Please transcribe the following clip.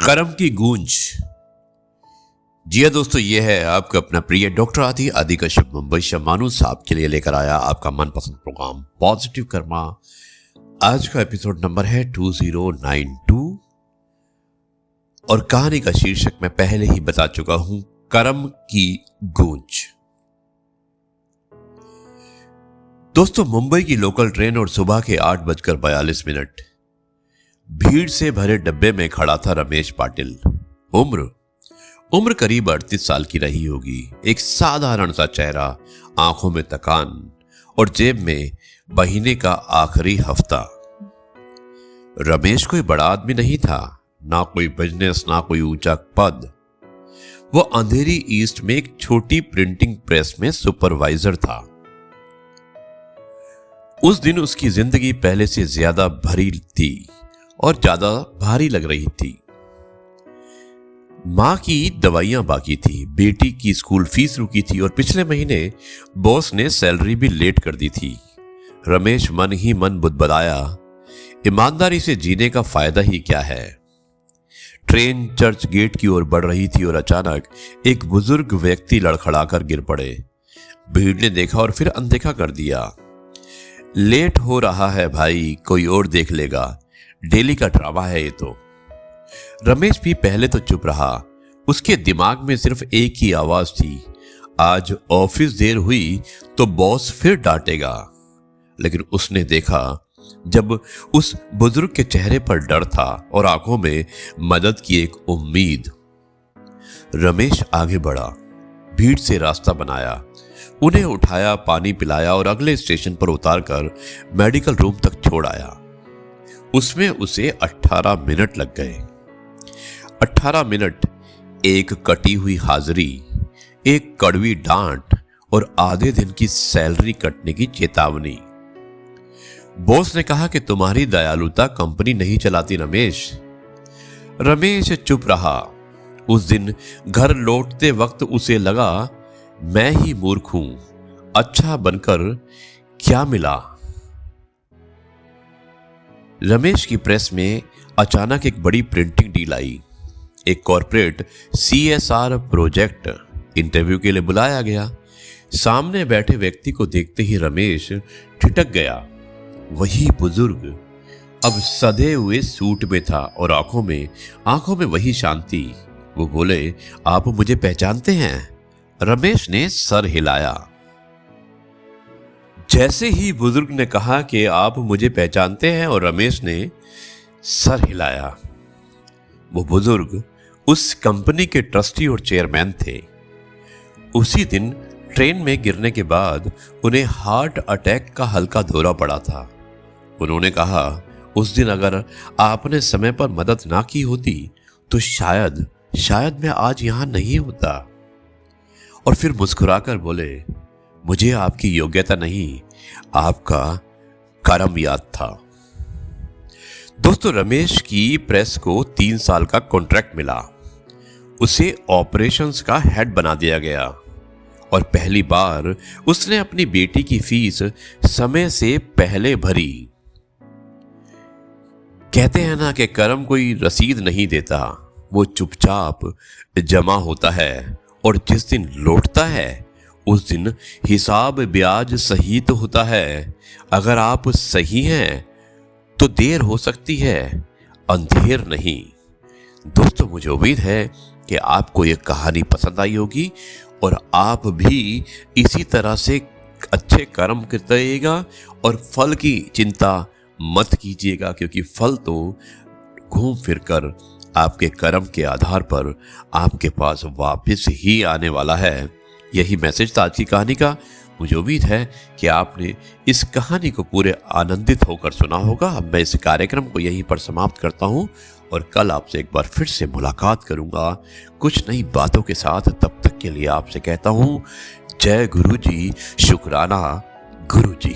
कर्म की गूंज। जी हाँ दोस्तों, ये है आपका अपना प्रिय डॉक्टर आदि कश्यप मुंबई से मानुस आपके लिए लेकर आया आपका मनपसंद प्रोग्राम पॉजिटिव कर्मा। आज का एपिसोड नंबर है 2092 और कहानी का शीर्षक मैं पहले ही बता चुका हूं, कर्म की गूंज। दोस्तों, मुंबई की लोकल ट्रेन और सुबह के 8:42 भीड़ से भरे डब्बे में खड़ा था रमेश पाटिल। उम्र करीब 38 साल की रही होगी। एक साधारण सा चेहरा, आंखों में थकान और जेब में महीने का आखिरी हफ्ता। रमेश कोई बड़ा आदमी नहीं था, ना कोई बिजनेस, ना कोई ऊंचा पद। वो अंधेरी ईस्ट में एक छोटी प्रिंटिंग प्रेस में सुपरवाइजर था। उस दिन उसकी जिंदगी पहले से ज्यादा भरी थी और ज्यादा भारी लग रही थी। मां की दवाइयां बाकी थी, बेटी की स्कूल फीस रुकी थी और पिछले महीने बॉस ने सैलरी भी लेट कर दी थी। रमेश मन ही मन बुदबुदाया, ईमानदारी से जीने का फायदा ही क्या है। ट्रेन चर्च गेट की ओर बढ़ रही थी और अचानक एक बुजुर्ग व्यक्ति लड़खड़ाकर गिर पड़े। भीड़ ने देखा और फिर अनदेखा कर दिया। लेट हो रहा है भाई, कोई और देख लेगा, डेली का ड्रामा है ये तो। रमेश भी पहले तो चुप रहा। उसके दिमाग में सिर्फ एक ही आवाज थी, आज ऑफिस देर हुई तो बॉस फिर डांटेगा। लेकिन उसने देखा जब उस बुजुर्ग के चेहरे पर डर था और आंखों में मदद की एक उम्मीद। रमेश आगे बढ़ा, भीड़ से रास्ता बनाया, उन्हें उठाया, पानी पिलाया और अगले स्टेशन पर उतारकर मेडिकल रूम तक छोड़ आया। उसमें उसे 18 मिनट लग गए। 18 मिनट, एक कटी हुई हाजिरी, एक कड़वी डांट और आधे दिन की सैलरी कटने की चेतावनी। बॉस ने कहा कि तुम्हारी दयालुता कंपनी नहीं चलाती रमेश। रमेश चुप रहा। उस दिन घर लौटते वक्त उसे लगा, मैं ही मूर्ख हूं, अच्छा बनकर क्या मिला। रमेश की प्रेस में अचानक एक बड़ी प्रिंटिंग डील आई। एक कॉर्पोरेट CSR प्रोजेक्ट, इंटरव्यू के लिए बुलाया गया। सामने बैठे व्यक्ति को देखते ही रमेश ठिठक गया। वही बुजुर्ग अब सधे हुए सूट में था और आंखों में वही शांति। वो बोले, आप मुझे पहचानते हैं? रमेश ने सर हिलाया। जैसे ही बुजुर्ग ने कहा कि आप मुझे पहचानते हैं और रमेश ने सर हिलाया, वो बुजुर्ग उस कंपनी के ट्रस्टी और चेयरमैन थे। उसी दिन ट्रेन में गिरने के बाद उन्हें हार्ट अटैक का हल्का दौरा पड़ा था। उन्होंने कहा, उस दिन अगर आपने समय पर मदद ना की होती तो शायद मैं आज यहां नहीं होता। और फिर मुस्कुराकर बोले, मुझे आपकी योग्यता नहीं, आपका कर्म याद था। दोस्तों, रमेश की प्रेस को 3 साल का कॉन्ट्रैक्ट मिला। उसे ऑपरेशंस का हेड बना दिया गया और पहली बार उसने अपनी बेटी की फीस समय से पहले भरी। कहते हैं ना कि कर्म कोई रसीद नहीं देता, वो चुपचाप जमा होता है और जिस दिन लौटता है उस दिन हिसाब ब्याज सही तो होता है। अगर आप सही हैं तो देर हो सकती है, अंधेर नहीं। दोस्तों, मुझे उम्मीद है कि आपको ये कहानी पसंद आई होगी और आप भी इसी तरह से अच्छे कर्म करिएगा और फल की चिंता मत कीजिएगा, क्योंकि फल तो घूम फिर कर आपके कर्म के आधार पर आपके पास वापस ही आने वाला है। यही मैसेज था आज की कहानी का। मुझे उम्मीद है कि आपने इस कहानी को पूरे आनंदित होकर सुना होगा। अब मैं इस कार्यक्रम को यहीं पर समाप्त करता हूं और कल आपसे एक बार फिर से मुलाकात करूंगा कुछ नई बातों के साथ। तब तक के लिए आपसे कहता हूं, जय गुरु जी, शुक्राना गुरु जी।